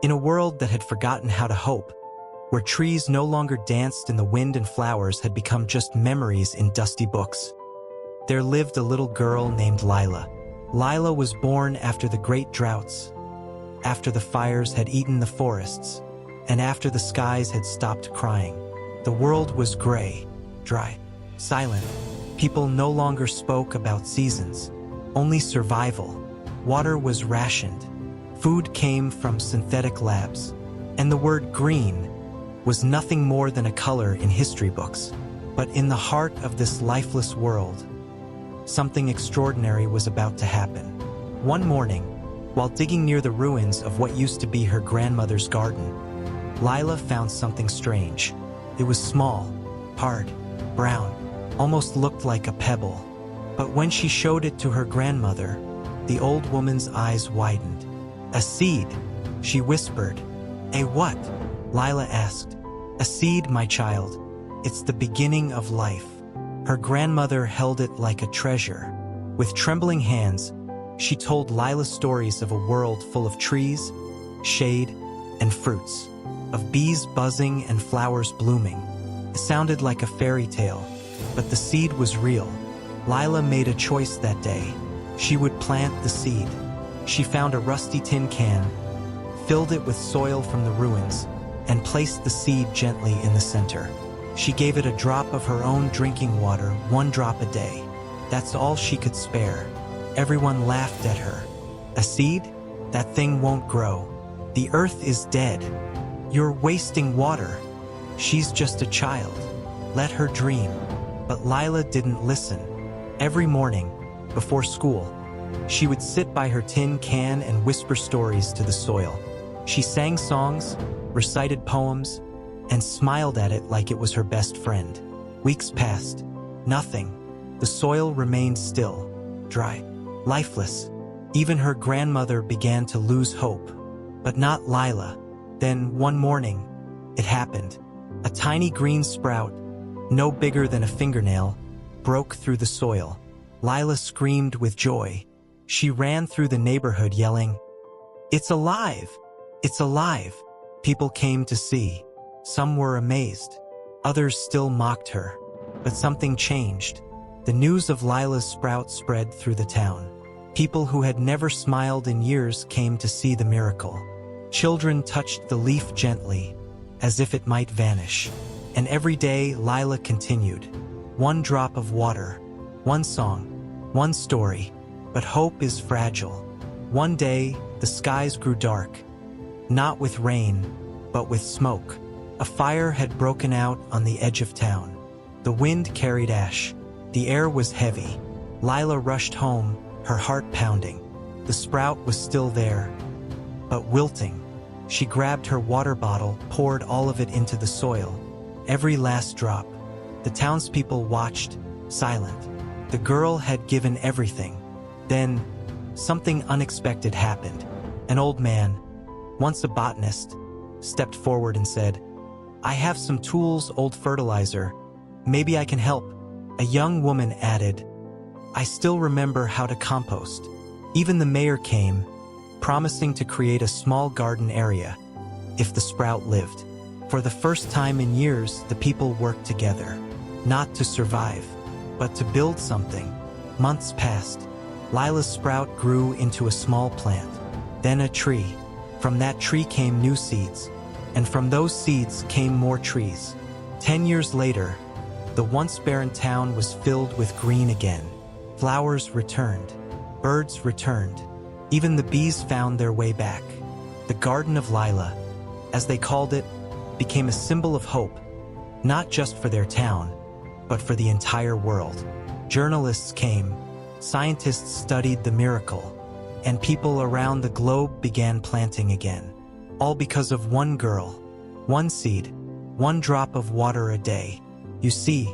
In a world that had forgotten how to hope, where trees no longer danced in the wind and flowers had become just memories in dusty books, there lived a little girl named Lila. Lila was born after the great droughts, after the fires had eaten the forests, and after the skies had stopped crying. The world was gray, dry, silent. People no longer spoke about seasons, only survival. Water was rationed. Food came from synthetic labs. And the word green was nothing more than a color in history books. But in the heart of this lifeless world, something extraordinary was about to happen. One morning, while digging near the ruins of what used to be her grandmother's garden, Lila found something strange. It was small, hard, brown, almost looked like a pebble. But when she showed it to her grandmother, the old woman's eyes widened. "A seed," she whispered. "A what?" Lila asked. "A seed, my child. It's the beginning of life." Her grandmother held it like a treasure. With trembling hands, she told Lila stories of a world full of trees, shade, and fruits, of bees buzzing and flowers blooming. It sounded like a fairy tale, but the seed was real. Lila made a choice that day. She would plant the seed. She found a rusty tin can, filled it with soil from the ruins, and placed the seed gently in the center. She gave it a drop of her own drinking water, 1 drop a day. That's all she could spare. Everyone laughed at her. "A seed? That thing won't grow. The earth is dead. You're wasting water. She's just a child. Let her dream." But Lila didn't listen. Every morning, before school, she would sit by her tin can and whisper stories to the soil. She sang songs, recited poems, and smiled at it like it was her best friend. Weeks passed. Nothing. The soil remained still, dry, lifeless. Even her grandmother began to lose hope. But not Lila. Then, one morning, it happened. A tiny green sprout, no bigger than a fingernail, broke through the soil. Lila screamed with joy. She ran through the neighborhood yelling, "It's alive! It's alive!" People came to see. Some were amazed. Others still mocked her. But something changed. The news of Lila's sprout spread through the town. People who had never smiled in years came to see the miracle. Children touched the leaf gently, as if it might vanish. And every day Lila continued. 1 drop of water, 1 song, 1 story. But hope is fragile. One day, the skies grew dark. Not with rain, but with smoke. A fire had broken out on the edge of town. The wind carried ash. The air was heavy. Lila rushed home, her heart pounding. The sprout was still there, but wilting. She grabbed her water bottle, poured all of it into the soil. Every last drop. The townspeople watched, silent. The girl had given everything. Then, something unexpected happened. An old man, once a botanist, stepped forward and said, "I have some tools, old fertilizer. Maybe I can help." A young woman added, "I still remember how to compost." Even the mayor came, promising to create a small garden area, if the sprout lived. For the first time in years, the people worked together, not to survive, but to build something. Months passed. Lila's sprout grew into a small plant, then a tree. From that tree came new seeds, and from those seeds came more trees. 10 years later, the once barren town was filled with green again. Flowers returned, birds returned, even the bees found their way back. The Garden of Lila, as they called it, became a symbol of hope, not just for their town, but for the entire world. Journalists came, scientists studied the miracle, and people around the globe began planting again. All because of one girl, one seed, one drop of water a day. You see,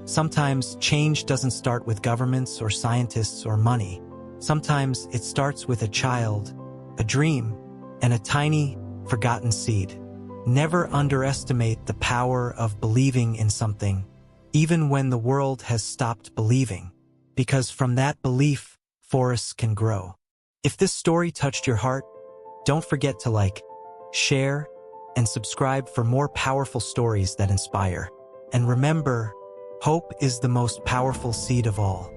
sometimes change doesn't start with governments or scientists or money. Sometimes it starts with a child, a dream, and a tiny, forgotten seed. Never underestimate the power of believing in something, even when the world has stopped believing, because from that belief, forests can grow. If this story touched your heart, don't forget to like, share, and subscribe for more powerful stories that inspire. And remember, hope is the most powerful seed of all.